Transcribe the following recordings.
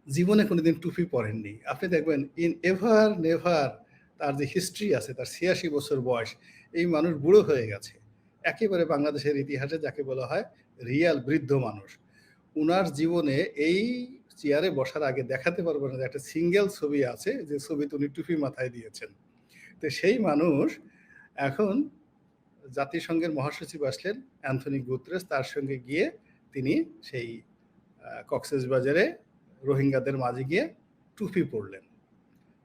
জীবনে কোনোদিন টুপি পরেননি। আপনি দেখবেন ইন এভার নেভার তার যে হিস্ট্রি আছে, তার ৮৬ বছর বয়স, এই মানুষ বুড়ো হয়ে গেছে। একেবারে বাংলাদেশের ইতিহাসে যাকে বলা হয় রিয়াল বৃদ্ধ মানুষ। উনার জীবনে এই চেয়ারে বসার আগে দেখাতে পারবো না যে একটা সিঙ্গেল ছবি আছে যে ছবিতে উনি টুপি মাথায় দিয়েছেন। তো সেই মানুষ এখন জাতিসংঘের মহাসচিব আসলেন অ্যান্থনি গুতরেস, তার সঙ্গে গিয়ে তিনি সেই কক্সবাজারে রোহিঙ্গাদের মাঝে গিয়ে টুপি পরলেন,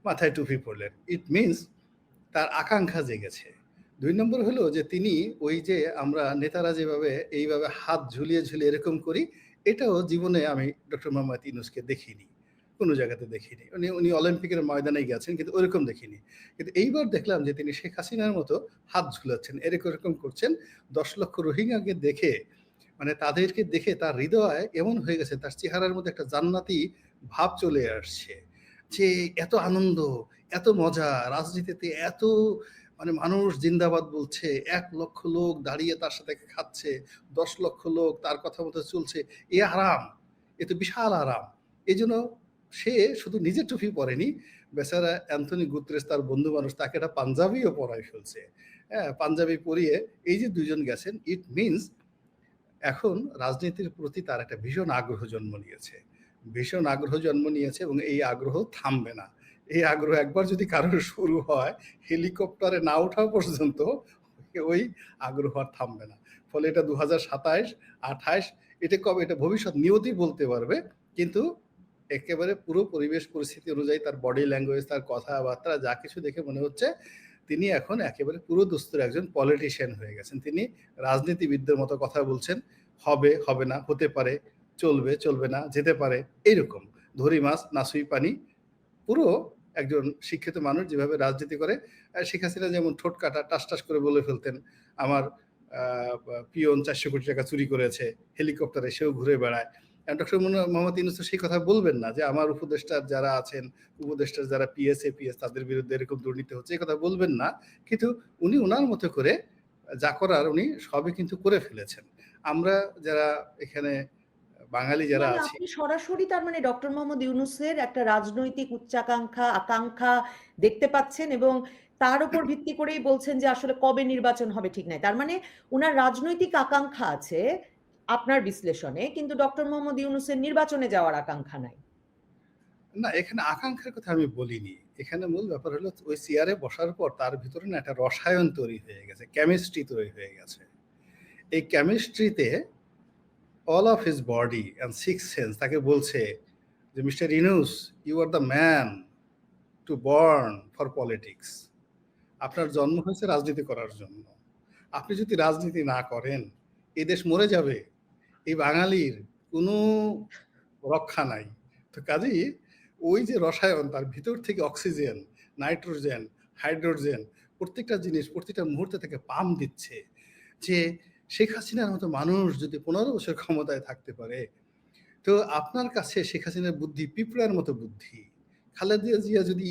মাথায় টুপি পরলেন। ইট মিনস তার আকাঙ্ক্ষা জেগেছে। ২ নম্বর হলো যে তিনি ওই যে আমরা নেতারা যেভাবে এইভাবে হাত ঝুলিয়ে ঝুলিয়ে এরকম করি, এটাও জীবনে আমি ডক্টর মোহাম্মদ ইউনূসকে দেখিনি, কোনো জায়গাতে দেখিনি। উনি অলিম্পিকের ময়দানে গেছেন কিন্তু ওরকম দেখিনি। কিন্তু এইবার দেখলাম যে তিনি শেখ হাসিনার মতো হাত ঝুলাচ্ছেন, এরকম করছেন। ১০ লক্ষ রোহিঙ্গাকে দেখে, মানে তাদেরকে দেখে তার হৃদয় এমন হয়ে গেছে, তার চেহারার মধ্যে একটা জান্নাতি ভাব চলে আসছে যে এত আনন্দ, এত মজা, রাজনীতিতে এত মানে মানুষ জিন্দাবাদ বলছে, ১ লক্ষ লোক দাঁড়িয়ে তার সাথে খাচ্ছে, ১০ লক্ষ লোক তার কথা মতো চলছে, এ আরাম, এ তো বিশাল আরাম। এই জন্য সে শুধু নিজে টুপি পরেনি, বেচারা অ্যান্থনি গুতরেস তার বন্ধু মানুষ তাকে একটা পাঞ্জাবিও পরাই ফেলছে। হ্যাঁ, পাঞ্জাবি পরিয়ে এই যে দুজন গেছেন, ইট মিনস এখন রাজনীতির প্রতি তার একটা ভীষণ আগ্রহ জন্ম নিয়েছে, ভীষণ আগ্রহ জন্ম নিয়েছে এবং এই আগ্রহ থামবে না। এই আগ্রহ একবার যদি কারোর শুরু হয়, হেলিকপ্টারে না ওঠা পর্যন্ত ওই আগ্রহ আর থামবে না। ফলে এটা ২০২৭, ২৮, এটা কবে, এটা ভবিষ্যৎ নিয়তি বলতে পারবে। কিন্তু একেবারে পুরো পরিবেশ পরিস্থিতি অনুযায়ী তার বডি ল্যাঙ্গুয়েজ, তার কথাবার্তা যা কিছু দেখে মনে হচ্ছে তিনি এখন একেবারে পুরো দস্তুর একজন পলিটিশিয়ান হয়ে গেছেন। তিনি রাজনীতিবিদদের মতো কথা বলছেন, হবে, হবে না, হতে পারে, চলবে, চলবে না, যেতে পারে, এইরকম। ধরি মাছ নাসুই পানি, পুরো একজন শিক্ষিত মানুষ যেভাবে রাজনীতি করে। শেখ হাসিনা যেমন ঠোঁট কাটা টাস টাস করে বলে ফেলতেন, আমার পিয়ন ৪০০ কোটি টাকা চুরি করেছে, হেলিকপ্টারে সেও ঘুরে বেড়ায়। ডক্টর মোহাম্মদ ইউনূস তো সেই কথা বলবেন না যে আমার উপদেষ্টার যারা আছেন, উপদেষ্টার যারা পিএস এপিএস তাদের বিরুদ্ধে এরকম দুর্নীতি হচ্ছে, এই কথা বলবেন না। কিন্তু উনি ওনার মতো করে যা করার উনি সবই কিন্তু করে ফেলেছেন। আমরা যারা এখানে বাঙালি যারা মানে আছি, আপনি সরাসরি তার মানে ডক্টর মোহাম্মদ ইউনূসের একটা রাজনৈতিক উচ্চাকাঙ্ক্ষা আকাঙ্ক্ষা দেখতে পাচ্ছেন এবং তার উপর ভিত্তি করেই বলছেন যে আসলে কবে নির্বাচন হবে ঠিক নাই। তার মানে উনার রাজনৈতিক আকাঙ্ক্ষা আছে আপনার বিশ্লেষণে, কিন্তু ডক্টর মোহাম্মদ ইউনূসের নির্বাচনে যাওয়ার আকাঙ্ক্ষা নাই। না এখানে আকাঙ্ক্ষার কথা আমি বলিনি। এখানে মূল ব্যাপার হলো ওই চেয়ারে বসার পর তার ভিতরে না একটা রসায়ন তৈরি হয়ে গেছে, কেমিস্ট্রি তৈরি হয়ে গেছে। এই কেমিস্ট্রিতে all of his body and six sense তাকে বলছে যে mister Yunus, you are the man to born for politics. আপনার জন্ম হয়েছে রাজনীতি করার জন্য। আপনি যদি রাজনীতি না করেন, এই দেশ মরে যাবে। এই বাঙালির কোনো রক্ষা নাই। তো কাজেই ওই যে রসায়ন, তার ভিতর থেকে অক্সিজেন, নাইট্রোজেন, হাইড্রোজেন, প্রত্যেকটা জিনিস প্রতিটা মুহূর্তে থেকে পাম্প দিচ্ছে যে শেখ হাসিনার মতো মানুষ যদি ১৫ বছর ক্ষমতায় থাকতে পারে, তো আপনার কাছে শেখ হাসিনার বুদ্ধি পিঁপড়ার মতো বুদ্ধি। খালেদা জিয়া যদি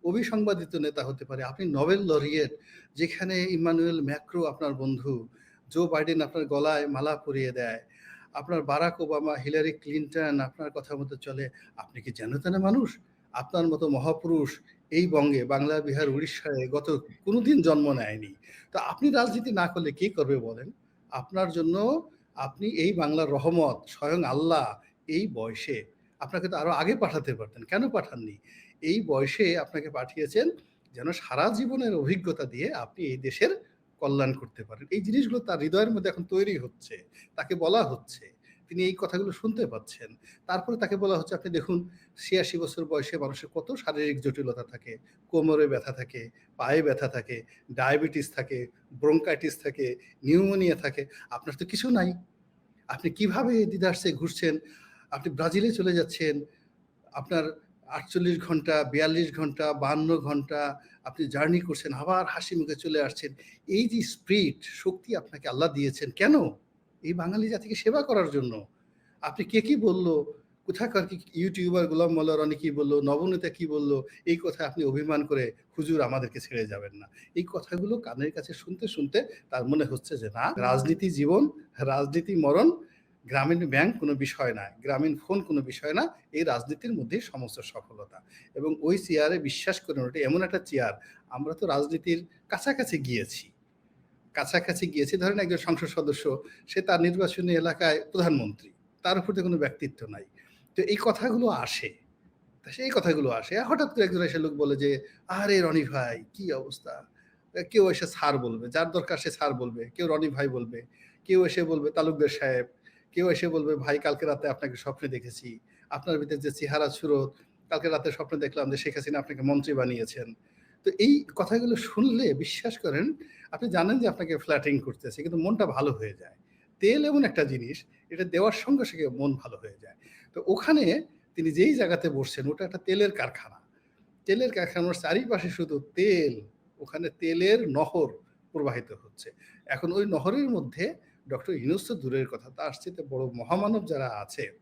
অবিসংবাদিত নেতা হতে পারে, আপনি নোবেল লরিয়েট, যেখানে ইমানুয়েল ম্যাক্রো আপনার বন্ধু, জো বাইডেন আপনার গলায় মালা পরিয়ে দেয়, আপনার বারাক ওবামা, হিলারি ক্লিনটন আপনার কথা মতো চলে, আপনি কি যেন তেন মানুষ? আপনার মতো মহাপুরুষ এই বঙ্গে, বাংলা, বিহার, উড়িষ্যায় গত কোনোদিন জন্ম নেয়নি। তো আপনি রাজনীতি না করলে কে করবে বলেন? আপনার জন্য আপনি এই বাংলার রহমত, স্বয়ং আল্লাহ এই বয়সে আপনাকে তো আরো আগে পাঠাতে পারতেন, কেন পাঠাননি? এই বয়সে আপনাকে পাঠিয়েছেন যেন সারা জীবনের অভিজ্ঞতা দিয়ে আপনি এই দেশের কল্যাণ করতে পারেন। এই জিনিসগুলো তার হৃদয়ের মধ্যে এখন তৈরি হচ্ছে, তাকে বলা হচ্ছে, তিনি এই কথাগুলো শুনতে পাচ্ছেন। তারপরে তাকে বলা হচ্ছে, আপনি দেখুন ৮৬ বছর বয়সে মানুষের কত শারীরিক জটিলতা থাকে, কোমরে ব্যথা থাকে, পায়ে ব্যথা থাকে, ডায়াবেটিস থাকে, ব্রঙ্কাইটিস থাকে, নিউমোনিয়া থাকে, আপনার তো কিছু নাই। আপনি কিভাবে দ্বিধার্সে ঘুরছেন? আপনি ব্রাজিলে চলে যাচ্ছেন, আপনার ৪৮ ঘন্টা, ৪২ ঘন্টা, ৫২ ঘন্টা আপনি জার্নি করছেন, আবার হাসি মুখে চলে আসছেন। এই যে স্পিরিট, শক্তি আপনাকে আল্লাহ দিয়েছেন কেন? এই বাঙালি জাতিকে সেবা করার জন্য। আপনি কে কি বলল? কোথাকার কি ইউটিউবার গোলাম মোল্লা রনি কি বলল? নবনীতা কি বলল? এই কথায় আপনি অভিমান করে হুজুর আমাদেরকে ছেড়ে যাবেন না। এই কথাগুলো কানের কাছে শুনতে, শুনতে তার মনে হচ্ছে যে না, রাজনীতি জীবন, রাজনীতি মরণ। গ্রামীণ ব্যাংক কোনো বিষয় না, গ্রামীণ ফোন কোনো বিষয় না। এই রাজনীতির মধ্যেই সমস্ত সফলতা। এবং ওই চেয়ারে বিশ্বাস করুন, ওটা এমন একটা চেয়ার, আমরা তো রাজনীতির কাছাকাছি গিয়েছি। ধরেন একজন সংসদ সদস্য, সে তার নির্বাচনী এলাকায় প্রধানমন্ত্রী। তার উপর তো কোনো ব্যক্তিত্ব নাই। তো এই কথাগুলো আসে। তা সেই কথাগুলো আসে। হঠাৎ করে একজন এসে লোক বলে যে, "আরে রনি ভাই কি অবস্থা?" কেউ এসে স্যার বলবে। যার দরকার সে স্যার বলবে। কেউ রনি ভাই বলবে। কেউ এসে বলবে তালুকদার সাহেব। কেউ এসে বলবে, "ভাই কালকে রাতে আপনাকে স্বপ্নে দেখেছি। আপনার ভিতরে যে চেহারা সুরত, কালকে রাতে স্বপ্নে দেখলাম যে শেখ হাসিনা আপনাকে মন্ত্রী বানিয়েছেন।" তো এই কথাগুলো শুনলে বিশ্বাস করেন, আপনি জানেন যে আপনাকে ফ্ল্যাটারিং করতেছে, কিন্তু মনটা ভালো হয়ে যায়। তেল এমন একটা জিনিস, এটা দেওয়ার সঙ্গে, সঙ্গে মন ভালো হয়ে যায়। তো ওখানে তিনি যেই জায়গাতে বসছেন, ওটা একটা তেলের কারখানা। তেলের কারখানার চারিপাশে শুধু তেল, ওখানে তেলের নহর প্রবাহিত হচ্ছে। এখন ওই নহরের মধ্যে ডক্টর ইউনূস তো দূরের কথা, তার চাইতে বড় মহামানব যারা আছে,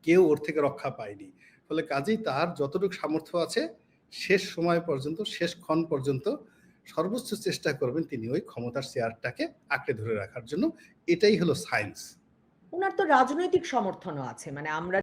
কেউ ওর থেকে রক্ষা পায়নি। ফলে কাজেই তার যতটুকু সামর্থ্য আছে, শেষ সময় পর্যন্ত, শেষ ক্ষণ পর্যন্ত সর্বোচ্চ চেষ্টা করবেন তিনি ওই ক্ষমতার চেয়ারটাকে আঁকড়ে ধরে রাখার জন্য। এটাই হলো সায়েন্স। উনার তো রাজনৈতিক সমর্থনও আছে। মানে আমরা